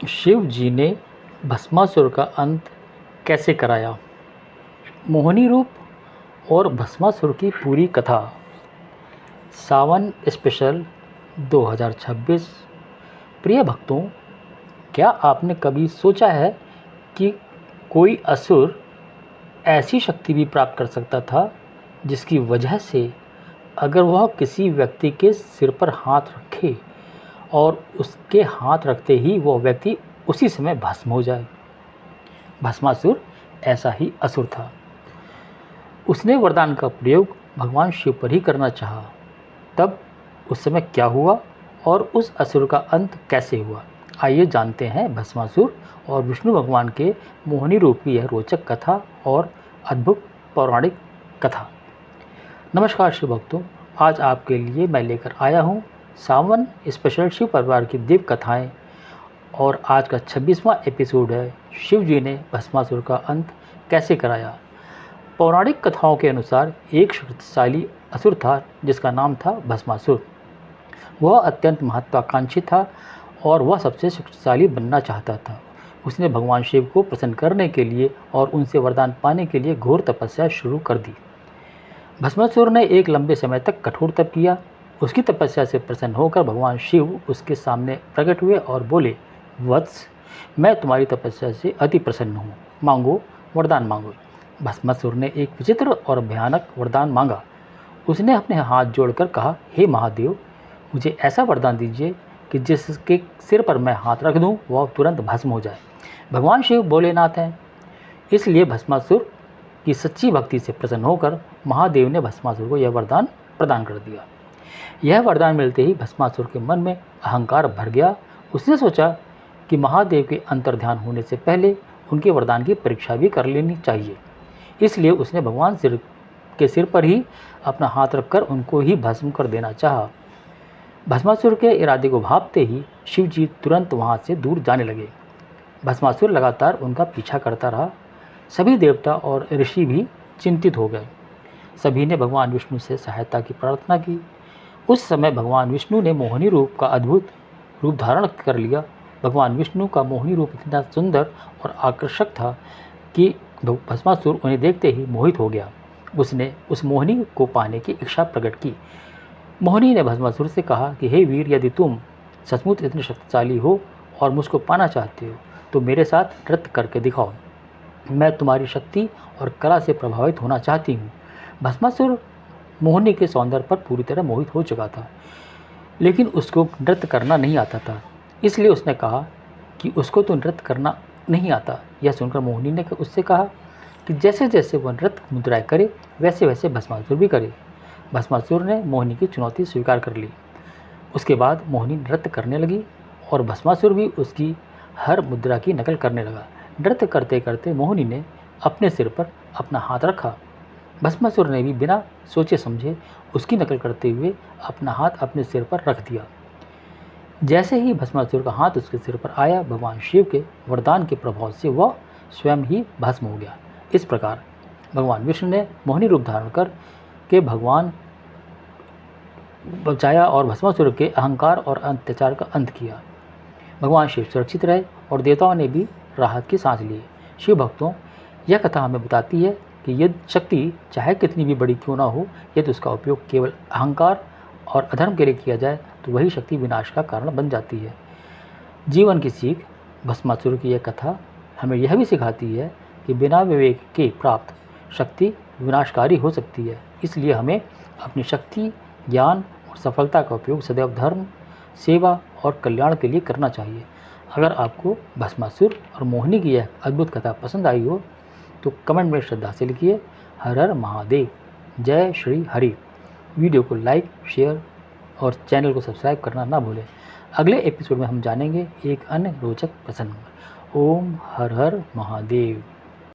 शिव जी ने भस्मासुर का अंत कैसे कराया? मोहिनी रूप और भस्मासुर की पूरी कथा। सावन स्पेशल 2026। प्रिय भक्तों, क्या आपने कभी सोचा है कि कोई असुर ऐसी शक्ति भी प्राप्त कर सकता था जिसकी वजह से अगर वह किसी व्यक्ति के सिर पर हाथ रखे और उसके हाथ रखते ही वह व्यक्ति उसी समय भस्म हो जाए? भस्मासुर ऐसा ही असुर था। उसने वरदान का प्रयोग भगवान शिव पर ही करना चाहा। तब उस समय क्या हुआ और उस असुर का अंत कैसे हुआ? आइए जानते हैं भस्मासुर और विष्णु भगवान के मोहिनी रूप की यह रोचक कथा और अद्भुत पौराणिक कथा। नमस्कार शिव भक्तों, आज आपके लिए मैं लेकर आया हूँ सावन स्पेशल शिव परिवार की दिव्य कथाएं और आज का 26वां एपिसोड है शिव जी ने भस्मासुर का अंत कैसे कराया। पौराणिक कथाओं के अनुसार एक शक्तिशाली असुर था जिसका नाम था भस्मासुर। वह अत्यंत महत्वाकांक्षी था और वह सबसे शक्तिशाली बनना चाहता था। उसने भगवान शिव को प्रसन्न करने के लिए और उनसे वरदान पाने के लिए घोर तपस्या शुरू कर दी। भस्मासुर ने एक लंबे समय तक कठोर तप किया। उसकी तपस्या से प्रसन्न होकर भगवान शिव उसके सामने प्रकट हुए और बोले, वत्स, मैं तुम्हारी तपस्या से अति प्रसन्न हूँ, मांगो, वरदान मांगो। भस्मासुर ने एक विचित्र और भयानक वरदान मांगा। उसने अपने हाथ जोड़कर कहा, हे महादेव, मुझे ऐसा वरदान दीजिए कि जिसके सिर पर मैं हाथ रख दूँ वह तुरंत भस्म हो जाए। भगवान शिव भोलेनाथ हैं, इसलिए भस्मासुर की सच्ची भक्ति से प्रसन्न होकर महादेव ने भस्मासुर को यह वरदान प्रदान कर दिया। यह वरदान मिलते ही भस्मासुर के मन में अहंकार भर गया। उसने सोचा कि महादेव के अंतर्ध्यान होने से पहले उनके वरदान की परीक्षा भी कर लेनी चाहिए। इसलिए उसने भगवान के सिर पर ही अपना हाथ रखकर उनको ही भस्म कर देना चाहा। भस्मासुर के इरादे को भांपते ही शिव जी तुरंत वहाँ से दूर जाने लगे। भस्मासुर लगातार उनका पीछा करता रहा। सभी देवता और ऋषि भी चिंतित हो गए। सभी ने भगवान विष्णु से सहायता की प्रार्थना की। उस समय भगवान विष्णु ने मोहिनी रूप का अद्भुत रूप धारण कर लिया। भगवान विष्णु का मोहिनी रूप इतना सुंदर और आकर्षक था कि भस्मासुर उन्हें देखते ही मोहित हो गया। उसने उस मोहिनी को पाने की इच्छा प्रकट की। मोहिनी ने भस्मासुर से कहा कि हे वीर, यदि तुम सचमुच इतने शक्तिशाली हो और मुझको पाना चाहते हो तो मेरे साथ नृत्य करके दिखाओ। मैं तुम्हारी शक्ति और कला से प्रभावित होना चाहती हूँ। भस्मासुर मोहिनी के सौंदर्य पर पूरी तरह मोहित हो चुका था, लेकिन उसको नृत्य करना नहीं आता था। इसलिए उसने कहा कि उसको तो नृत्य करना नहीं आता। यह सुनकर मोहिनी ने उससे कहा कि जैसे जैसे वह नृत्य मुद्राएं करे वैसे वैसे भस्मासुर भी करे। भस्मासुर ने मोहिनी की चुनौती स्वीकार कर ली। उसके बाद मोहिनी नृत्य करने लगी और भस्मासुर भी उसकी हर मुद्रा की नकल करने लगा। नृत्य करते करते मोहिनी ने अपने सिर पर अपना हाथ रखा। भस्मासुर ने भी बिना सोचे समझे उसकी नकल करते हुए अपना हाथ अपने सिर पर रख दिया। जैसे ही भस्मासुर का हाथ उसके सिर पर आया, भगवान शिव के वरदान के प्रभाव से वह स्वयं ही भस्म हो गया। इस प्रकार भगवान विष्णु ने मोहिनी रूप धारण कर के भगवान बचाया और भस्मासुर के अहंकार और अत्याचार का अंत किया। भगवान शिव सुरक्षित रहे और देवताओं ने भी राहत की सांस ली। शिव भक्तों, यह कथा हमें बताती है कि यदि शक्ति चाहे कितनी भी बड़ी क्यों ना हो, यदि उसका उपयोग केवल अहंकार और अधर्म के लिए किया जाए तो वही शक्ति विनाश का कारण बन जाती है। जीवन की सीख। भस्मासुर की यह कथा हमें यह भी सिखाती है कि बिना विवेक के प्राप्त शक्ति विनाशकारी हो सकती है। इसलिए हमें अपनी शक्ति, ज्ञान और सफलता का उपयोग सदैव धर्म, सेवा और कल्याण के लिए करना चाहिए। अगर आपको भस्मासुर और मोहिनी की यह अद्भुत कथा पसंद आई हो तो कमेंट में श्रद्धा से लिखिए, हर हर महादेव, जय श्री हरि। वीडियो को लाइक, शेयर और चैनल को सब्सक्राइब करना ना भूलें। अगले एपिसोड में हम जानेंगे एक अन्य रोचक प्रसंग। ओम हर हर महादेव।